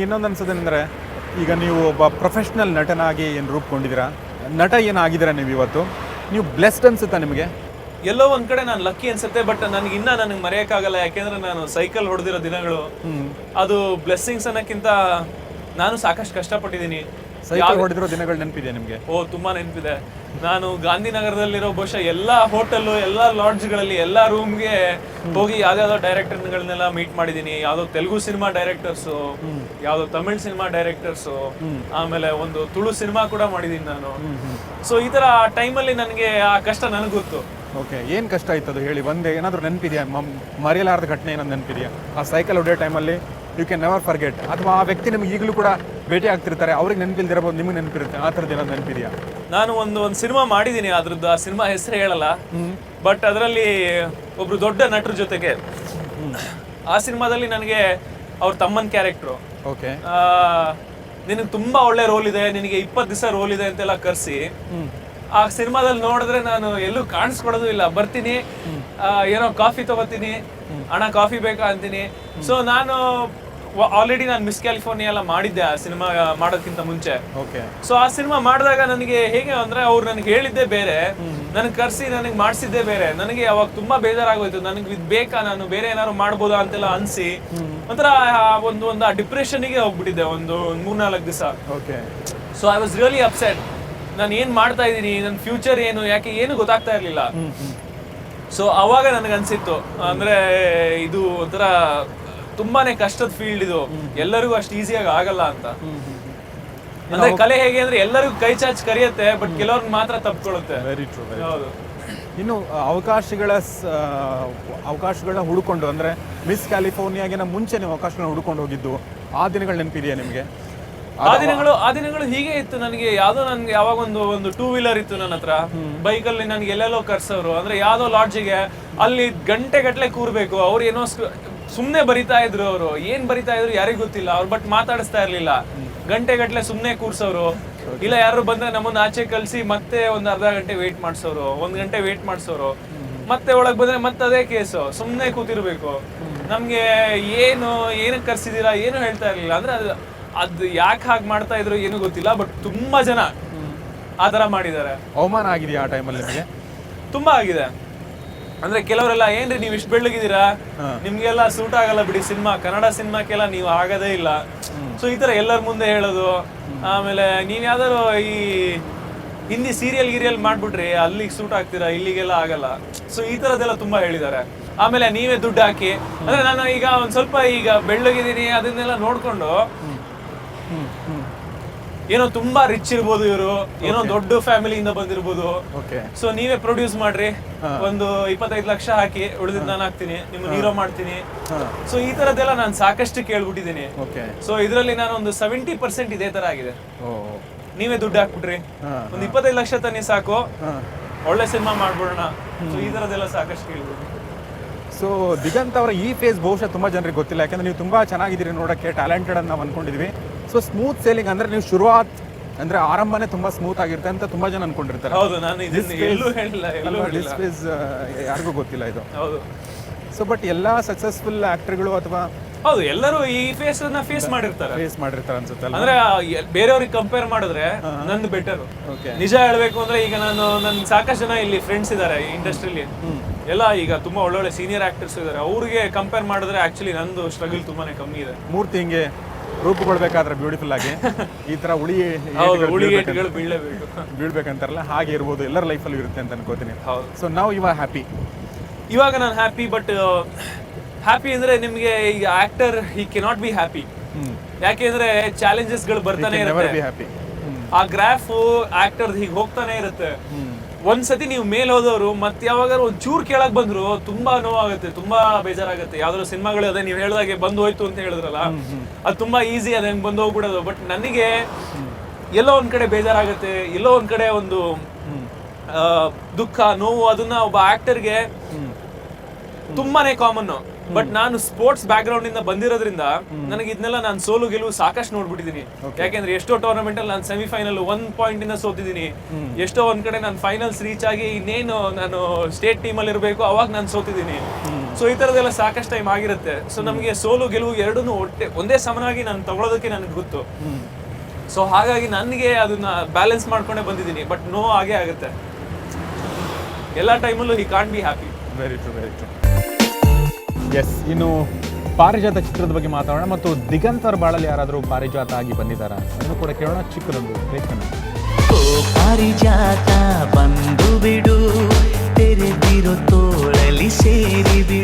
ಇನ್ನೊಂದು ಅನ್ಸೋದಂದ್ರೆ ಈಗ ನೀವು ಒಬ್ಬ ಪ್ರೊಫೆಷ್ನಲ್ ನಟನಾಗಿ ಏನು ರೂಪುಗೊಂಡಿದ್ದೀರಾ, ನಟ ಏನಾಗಿದ್ದೀರಾ ನೀವು ಇವತ್ತು, ನೀವು ಬ್ಲೆಸ್ಡ್ ಅನ್ಸುತ್ತಾ ನಿಮಗೆ? ಎಲ್ಲೋ ಒಂದ್ ಕಡೆ ನಾನು ಲಕ್ಕಿ ಅನ್ಸುತ್ತೆ, ಬಟ್ ನನಗೆ ಮರೆಯಕ್ಕಾಗಲ್ಲ. ಯಾಕೆಂದ್ರೆ ನಾನು ಸೈಕಲ್ ಹೊಡೆದಿರೋ ದಿನಗಳು ಅದು ಬ್ಲೆಸ್ಸಿಂಗ್ಸ್ ಅನ್ನೋಕ್ಕಿಂತ ನಾನು ಸಾಕಷ್ಟು ಕಷ್ಟಪಟ್ಟಿದ್ದೀನಿ. ಸೈಕಲ್ ಹೊಡೆದಿರೋ ದಿನಗಳು ನೆನಪಿದೆ ನಿಮಗೆ? ತುಂಬಾ ನೆನಪಿದೆ. ನಾನು ಗಾಂಧಿನಗರದಲ್ಲಿರೋ ಬಹುಶಃ ಎಲ್ಲಾ ಹೋಟೆಲ್, ಎಲ್ಲಾ ಲಾಡ್ಜ್ಗಳಲ್ಲಿ, ಎಲ್ಲಾ ರೂಮ್ಗೆ ಹೋಗಿ ಯಾವ್ದಾವ್ದೋ ಡೈರೆಕ್ಟರ್ಗಳನ್ನೆಲ್ಲ ಮೀಟ್ ಮಾಡಿದೀನಿ. ಯಾವ್ದೋ ತೆಲುಗು ಸಿನಿಮಾ ಡೈರೆಕ್ಟರ್ಸು, ಯಾವ್ದೋ ತಮಿಳ್ ಸಿನಿಮಾ ಡೈರೆಕ್ಟರ್ಸು, ಆಮೇಲೆ ಒಂದು ತುಳು ಸಿನಿಮಾ ಕೂಡ ಮಾಡಿದೀನಿ ನಾನು. ಸೊ ಈ ತರ ಟೈಮಲ್ಲಿ ನನಗೆ ಆ ಕಷ್ಟ ನನಗೆ ಗೊತ್ತು. ಓಕೆ, ಏನು ಕಷ್ಟ ಆಯ್ತು ಅದು ಹೇಳಿ. ಒಂದೇ ಏನಾದರೂ ನೆನಪಿದೆಯಾ, ಮರೆಯಲಾರದ ಘಟನೆ ಏನಾದ್ರು ನೆನಪಿದೆಯಾ? ಆ ಸೈಕಲ್ ಹೊಡೆಯೋ ಟೈಮಲ್ಲಿ ಯು ಕ್ಯಾನ್ ನೆವರ್ ಫರ್ಗೆಟ್, ಅಥವಾ ಆ ವ್ಯಕ್ತಿ ನಿಮ್ಗೆ ಈಗಲೂ ಕೂಡ ಭೇಟಿ ಆಗ್ತಿರ್ತಾರೆ, ಅವ್ರಿಗೆ ನೆನಪಿಲ್ದಿರಬಹುದು, ನಿಮ್ಗೆ ನೆನಪಿರುತ್ತೆ, ಆ ಥರದ್ದು ಏನಾದ್ರು ನೆನಪಿದೆಯಾ? ನಾನು ಒಂದು ಸಿನಿಮಾ ಮಾಡಿದ್ದೀನಿ, ಅದ್ರದ್ದು ಆ ಸಿನಿಮಾ ಹೆಸರು ಹೇಳಲ್ಲ, ಬಟ್ ಅದರಲ್ಲಿ ಒಬ್ರು ದೊಡ್ಡ ನಟರ ಜೊತೆಗೆ ಆ ಸಿನಿಮಾದಲ್ಲಿ ನನಗೆ ಅವ್ರ ತಮ್ಮನ ಕ್ಯಾರೆಕ್ಟ್ರು, ಓಕೆ, ನಿನಗೆ ತುಂಬಾ ಒಳ್ಳೆ ರೋಲ್ ಇದೆ, ನಿನಗೆ 20 ದಿವಸ ರೋಲ್ ಇದೆ ಅಂತೆಲ್ಲ ಕರೆಸಿ ಆ ಸಿನಿಮಾದಲ್ಲಿ ನೋಡಿದ್ರೆ ನಾನು ಎಲ್ಲೂ ಕಾಣಿಸ್ಕೊಡೋದು ಇಲ್ಲ. ಬರ್ತೀನಿ, ಏನೋ ಕಾಫಿ ತಗೋತೀನಿ, ಅಣ್ಣ ಕಾಫಿ ಬೇಕಾ ಅಂತೀನಿ. ಸೊ ನಾನು ಆಲ್ರೆಡಿ ನಾನು ಮಿಸ್ ಕ್ಯಾಲಿಫೋರ್ನಿಯಾ ಎಲ್ಲ ಮಾಡಿದ್ದೆ ಆ ಸಿನಿಮಾ ಮಾಡೋದಕ್ಕಿಂತ ಮುಂಚೆ. ಸೊ ಆ ಸಿನಿಮಾ ಮಾಡಿದಾಗ ನನಗೆ ಹೇಗೆ ಅಂದ್ರೆ ಅವ್ರು ನನಗೆ ಹೇಳಿದ್ದೇ ಬೇರೆ, ನನಗೆ ಕರ್ಸಿ ನನಗೆ ಮಾಡಿಸಿದ್ದೇ ಬೇರೆ. ನನಗೆ ಅವಾಗ ತುಂಬಾ ಬೇಜಾರಾಗೋಯ್ತು, ನನಗೆ ಇದು ಬೇಕಾ, ನಾನು ಬೇರೆ ಏನಾದ್ರು ಮಾಡ್ಬೋದಾ ಅಂತೆಲ್ಲ ಅನ್ಸಿ ಒಂಥರ ಒಂದು ಆ ಡಿಪ್ರೆಷನ್ಗೆ ಹೋಗ್ಬಿಟ್ಟಿದ್ದೆ ಒಂದು 3-4 ದಿವಸ. So I was really upset. ನಾನು ಏನ್ ಮಾಡ್ತಾ ಇದ್ದೀನಿ, ನನ್ನ ಫ್ಯೂಚರ್ ಏನು, ಯಾಕೆ ಏನು ಗೊತ್ತಾಗ್ತಾ ಇರ್ಲಿಲ್ಲ. ಸೊ ಅವಾಗ ನನಗೆ ಅನ್ಸಿತ್ತು, ಅಂದ್ರೆ ಇದು ಒಂಥರ ತುಂಬಾನೇ ಕಷ್ಟದ ಫೀಲ್ಡ್ ಇದು, ಎಲ್ಲರಿಗೂ ಅಷ್ಟು ಈಸಿಯಾಗಿ ಆಗಲ್ಲ ಅಂತ. ಅಂದ್ರೆ ಕಲೆ ಹೇಗೆ ಅಂದ್ರೆ ಎಲ್ಲರಿಗೂ ಕೈ ಚಾಚಿ ಕರಿಯುತ್ತೆ, ಬಟ್ ಕೆಲವ್ರಿಗೆ ಮಾತ್ರ ತಪ್ಪಿಕೊಳ್ಳುತ್ತೆ. ಹೌದು. ಇನ್ನು ಅವಕಾಶಗಳನ್ನ ಹುಡುಕೊಂಡು, ಅಂದ್ರೆ ಮಿಸ್ ಕ್ಯಾಲಿಫೋರ್ನಿಯಾಗಿನ ಮುಂಚೆ ನೀವು ಅವಕಾಶಗಳನ್ನ ಹುಡುಕೊಂಡು ಹೋಗಿದ್ದು, ಆ ದಿನಗಳು ನೆನಪಿದೆಯಾ ನಿಮಗೆ? ಆ ದಿನಗಳು ಹೀಗೆ ಇತ್ತು. ನನಗೆ ಯಾವಾಗ ಒಂದು 2 ವೀಲರ್ ಇತ್ತು ನನ್ನ ಹತ್ರ, ಬೈಕಲ್ಲಿ ನನಗೆ ಎಲ್ಲೆಲ್ಲೋ ಕರ್ಸೋರು. ಅಂದ್ರೆ ಯಾವ್ದೋ ಲಾಡ್ಜಿಗೆ ಅಲ್ಲಿ ಗಂಟೆಗಟ್ಲೆ ಕೂರ್ಬೇಕು, ಅವ್ರು ಏನೋ ಸುಮ್ನೆ ಬರಿತಾ ಇದ್ರು. ಅವರು ಏನ್ ಬರಿತಾ ಇದ್ರು ಯಾರಿಗೂ ಗೊತ್ತಿಲ್ಲ, ಅವ್ರು ಬಟ್ ಮಾತಾಡಿಸ್ತಾ ಇರ್ಲಿಲ್ಲ. ಗಂಟೆಗಟ್ಲೆ ಸುಮ್ನೆ ಕೂರ್ಸೋರು, ಇಲ್ಲ ಯಾರು ಬಂದ್ರೆ ನಮ್ಮನ್ನ ಆಚೆ ಕಳ್ಸಿ ಮತ್ತೆ ಒಂದು ಅರ್ಧ ಗಂಟೆ ವೇಟ್ ಮಾಡ್ಸೋರು, 1 ಗಂಟೆ ವೇಟ್ ಮಾಡ್ಸೋರು. ಮತ್ತೆ ಒಳಗ್ ಬಂದ್ರೆ ಮತ್ತೆ ಅದೇ ಕೇಸು, ಸುಮ್ನೆ ಕೂತಿರ್ಬೇಕು. ನಮ್ಗೆ ಏನಕ್ಕೆ ಕರ್ಸಿದೀರಾ ಏನು ಹೇಳ್ತಾ ಇರ್ಲಿಲ್ಲ. ಅಂದ್ರೆ ಅದು ಯಾಕೆ ಹಾಗೆ ಮಾಡ್ತಾ ಇದ್ರು ಏನು ಗೊತ್ತಿಲ್ಲ, ಬಟ್ ತುಂಬಾ ಜನ ಆ ತರ ಮಾಡಿದ್ದಾರೆ. ಅವಮಾನ ಆಗಿದೆಯಾ ಆ ಟೈಮಲ್ಲಿ ನಿಮಗೆ? ತುಂಬಾ ಆಗಿದೆ. ಅಂದ್ರೆ ಕೆಲವರೆಲ್ಲ ಏನ್ರಿ ನೀವು ಇಷ್ಟು ಬೆಳ್ಳಗಿದ್ದೀರಾ, ನಿಮ್ಗೆಲ್ಲ ಸೂಟ್ ಆಗಲ್ಲ ಬಿಡಿ ಸಿನಿಮಾ, ಕನ್ನಡ ಸಿನಿಮಾಕ್ಕೆಲ್ಲ ನೀವು ಆಗೋದೇ ಇಲ್ಲ. ಸೊ ಈ ತರ ಎಲ್ಲರ ಮುಂದೆ ಹೇಳೋದು. ಆಮೇಲೆ ನೀವ್ ಯಾವ್ದಾರು ಈ ಹಿಂದಿ ಸೀರಿಯಲ್ ಮಾಡ್ಬಿಟ್ರಿ ಅಲ್ಲಿಗೆ ಸೂಟ್ ಆಗ್ತೀರಾ, ಇಲ್ಲಿಗೆಲ್ಲ ಆಗಲ್ಲ. ಸೊ ಈ ತರದೆಲ್ಲ ತುಂಬಾ ಹೇಳಿದ್ದಾರೆ. ಆಮೇಲೆ ನೀವೇ ದುಡ್ಡು ಹಾಕಿ, ಅಂದ್ರೆ ನಾನು ಈಗ ಒಂದ್ ಸ್ವಲ್ಪ ಈಗ ಬೆಳ್ಳಗಿದ್ದೀನಿ ಅದನ್ನೆಲ್ಲ ನೋಡ್ಕೊಂಡು, ಏನೋ ತುಂಬಾ ರಿಚ್ ಇರ್ಬೋದು ಇವರು, ಏನೋ ದೊಡ್ಡ ಫ್ಯಾಮಿಲಿಯಿಂದ ಬಂದಿರ್ಬೋದು. ಸೊ ನೀವೇ ಪ್ರೊಡ್ಯೂಸ್ ಮಾಡ್ರಿ, ಒಂದು 25 ಲಕ್ಷ ಹಾಕಿ, ಉಳಿದಿದ್ದು ನಾನು ಹಾಕ್ತೀನಿ, ನಿಮ್ಗೆ ಹೀರೋ ಮಾಡ್ತೀನಿ. ಸೊ ಈ ತರದೆಲ್ಲ ನಾನು ಸಾಕಷ್ಟು ಕೇಳ್ಬಿಟ್ಟಿದ್ದೀನಿ. ಸೊ ಇದ್ರಲ್ಲಿ ನಾನು ಒಂದು 70% ಇದೇ ತರ ಆಗಿದೆ. ನೀವೇ ದುಡ್ಡು ಹಾಕ್ಬಿಟ್ರಿ, ಒಂದು 25 ಲಕ್ಷ ತನ್ನಿ ಸಾಕು, ಒಳ್ಳೆ ಸಿನಿಮಾ ಮಾಡ್ಬಿಡೋಣ. ಸೊ ಈ ತರದೆಲ್ಲ ಸಾಕಷ್ಟು ಕೇಳ್ಬಿಟ್ಟು. ಸೊ ದಿಗಂತ್ ಅವರ ಈ ಫೇಸ್ ಬಹುಶಃ ತುಂಬಾ ಜನರಿಗೆ ಗೊತ್ತಿಲ್ಲ, ಯಾಕಂದ್ರೆ ನೀವು ತುಂಬಾ ಚೆನ್ನಾಗಿದ್ದೀರಿ ನೋಡಕ್ಕೆ, ಟ್ಯಾಲೆಂಟೆಡ್ ಅಂತ ನಾವು ಅನ್ಕೊಂಡಿದ್ವಿ. ಸೊ ಸ್ಮೂತ್ ಸೇಲಿಂಗ್ ಅಂದ್ರೆ ನೀವು ಶುರುವಾತ್ ಅಂದ್ರೆ ಆರಂಭನೇ ತುಂಬಾ ಸ್ಮೂತ್ ಆಗಿರುತ್ತೆ ಅಂತ ತುಂಬಾ ಜನ ಅನ್ಕೊಂಡಿರ್ತಾರೆ. ಹೌದು, ನಾನು ಎಲ್ಲೂ ಹೇಳಿಲ್ಲ, ಯಾರಿಗೂ ಗೊತ್ತಿಲ್ಲ ಇದು. ಹೌದು. ಸೊ ಬಟ್ ಎಲ್ಲಾ ಸಕ್ಸಸ್ಫುಲ್ ಆಕ್ಟರ್ಗಳು ಅಥವಾ ಹೌದು ಎಲ್ಲರೂ ಈ ಫೇಸ್ ಮಾಡಿರ್ತಾರೆ ಅನ್ಸುತ್ತೆ. ಅಂದ್ರೆ ಬೇರೆಯವ್ರಿಗೆ ಕಂಪೇರ್ ಮಾಡಿದ್ರೆ ನಂದು ಬೆಟರ್. ನಿಜ ಹೇಳ್ಬೇಕು ಅಂದ್ರೆ ಈಗ ನನ್ ಸಾಕಷ್ಟು ಜನ ಇಲ್ಲಿ ಫ್ರೆಂಡ್ಸ್ ಇದಾರೆ ಇಂಡಸ್ಟ್ರಿಲಿ, ಎಲ್ಲ ಈಗ ತುಂಬಾ ಒಳ್ಳೊಳ್ಳೆ ಸೀನಿಯರ್ ಆಕ್ಟರ್ಸ್ ಇದಾರೆ. ಅವ್ರಿಗೆ ಕಂಪೇರ್ ಮಾಡಿದ್ರೆ ಆಕ್ಚುಲಿ ನಂದು ಸ್ಟ್ರಗಲ್ ತುಂಬಾನೇ ಕಮ್ಮಿ ಇದೆ. ಮೂರ್ತಿ ಹಿಂಗೆ ರೂಪುಗೊಳ್ಬೇಕಾದ್ರೆ ಬ್ಯೂಟಿಫುಲ್ ಆಗಿ ಈ ತರ ಉಳಿಗೇಟುಗಳು ಬೀಳ್ಬೇಕಂತಾರಲ್ಲ, ಹಾಗೆ ಇರ್ಬೋದು, ಎಲ್ಲರ ಲೈಫಲ್ಲಿ ಇರುತ್ತೆ ಅಂತ ಅನ್ಕೋತೀನಿ. ಸೊ ನಾವು ಇವಾಗ ನಾನು ಹ್ಯಾಪಿ. ಬಟ್ ಹ್ಯಾಪಿ ಅಂದ್ರೆ ನಿಮ್ಗೆ ಈಗ actor he cannot be happy. ಯಾಕೆಂದ್ರೆ ಚಾಲೆಂಜಸ್ ಗಳು ಬರ್ತಾನೆ ಇರುತ್ತೆ. ಆ ಗ್ರಾಫ್ ಆಕ್ಟರ್ ಹೀಗೆ ಹೋಗ್ತಾನೆ ಇರುತ್ತೆ. ಒಂದ್ಸತಿ ನೀವು ಮೇಲ್ ಹೋದವರು ಮತ್ತೆ ಯಾವಾಗ ಒಂದ್ ಚೂರ್ ಕೇಳಕ್ ಬಂದ್ರು ತುಂಬಾ ನೋವಾಗುತ್ತೆ, ತುಂಬಾ ಬೇಜಾರಾಗುತ್ತೆ. ಯಾವ್ದಾದ್ರು ಸಿನಿಮಾಗಳು ಅದೇ ನೀವು ಹೇಳ್ದಾಗೆ ಬಂದು ಹೋಯ್ತು ಅಂತ ಹೇಳಿದ್ರಲ್ಲ, ಅದು ತುಂಬಾ ಈಸಿ ಅದ ಹೆಂಗ್ ಬಂದು ಹೋಗ್ಬಿಡೋದು. ಬಟ್ ನನಗೆ ಎಲ್ಲೋ ಒಂದ್ ಕಡೆ ಬೇಜಾರಾಗುತ್ತೆ, ಎಲ್ಲೋ ಒಂದ್ ಕಡೆ ಒಂದು ದುಃಖ, ನೋವು, ಅದನ್ನ ಒಬ್ಬ ಆಕ್ಟರ್ಗೆ ತುಂಬಾನೇ ಕಾಮನ್. ಬಟ್ ನಾನು ಸ್ಪೋರ್ಟ್ಸ್ ಬ್ಯಾಕ್ ಗ್ರೌಂಡ್ ಇಂದ ಬಂದಿರೋದ್ರಿಂದ ನನಗೆ ಇದನ್ನೆಲ್ಲ ನಾನು ಸೋಲು ಗೆಲುವು ಸಾಕಷ್ಟು ನೋಡ್ಬಿಟ್ಟಿದ್ದೀನಿ. ಯಾಕೆಂದ್ರೆ ಎಷ್ಟೋ ಟೂರ್ನಮೆಂಟ್ ಅಲ್ಲಿ ನಾನು ಸೆಮಿಫೈನಲ್ 1 ಪಾಯಿಂಟ್ ಇಂದ ಸೋತಿದ್ದೀನಿ, ಎಷ್ಟೋ ಒಂದ್ ಕಡೆ ನಾನು ಫೈನಲ್ಸ್ ರೀಚ್ ಆಗಿ ಇನ್ನೇನು ನಾನು ಸ್ಟೇಟ್ ಟೀಮ್ ಅಲ್ಲಿ ಇರಬೇಕು ಅವಾಗ ನಾನು ಸೋತಿದ್ದೀನಿ. ಸೊ ಈ ತರದೆಲ್ಲ ಸಾಕಷ್ಟು ಟೈಮ್ ಆಗಿರುತ್ತೆ. ಸೊ ನಮಗೆ ಸೋಲು ಗೆಲುವು ಎರಡೂ ಒಂದೇ ಸಮನಾಗಿ ನಾನು ತಗೊಳ್ಳೋದಕ್ಕೆ ನನಗೆ ಗೊತ್ತು. ಸೊ ಹಾಗಾಗಿ ನನಗೆ ಅದನ್ನ ಬ್ಯಾಲೆನ್ಸ್ ಮಾಡ್ಕೊಂಡೇ ಬಂದಿದ್ದೀನಿ. ಬಟ್ ನೋ ಹಾಗೆ ಆಗುತ್ತೆ ಎಲ್ಲ ಟೈಮಲ್ಲೂ he can't be happy. Very true, very true. Yes, ಇನ್ನು ಪಾರಿಜಾತ ಚಿತ್ರದ ಬಗ್ಗೆ ಮಾತಾಡೋಣ. ಮತ್ತು ದಿಗಂತ್ ಅವ್ರ ಬಾಳಲ್ಲಿ ಯಾರಾದರೂ ಪಾರಿಜಾತ ಆಗಿ ಬಂದಿದ್ದಾರಾ ಅದನ್ನು ಕೂಡ ಕೇಳೋಣ. ಚಿಕ್ಕದೊಂದು ಬ್ರೇಕನ್ನು. ಪಾರಿಜಾತ ಬಂದು ಬಿಡು, ತೆರೆದಿರೋ ತೋಳಲಿ ಸೇರಿ ಬಿಡು.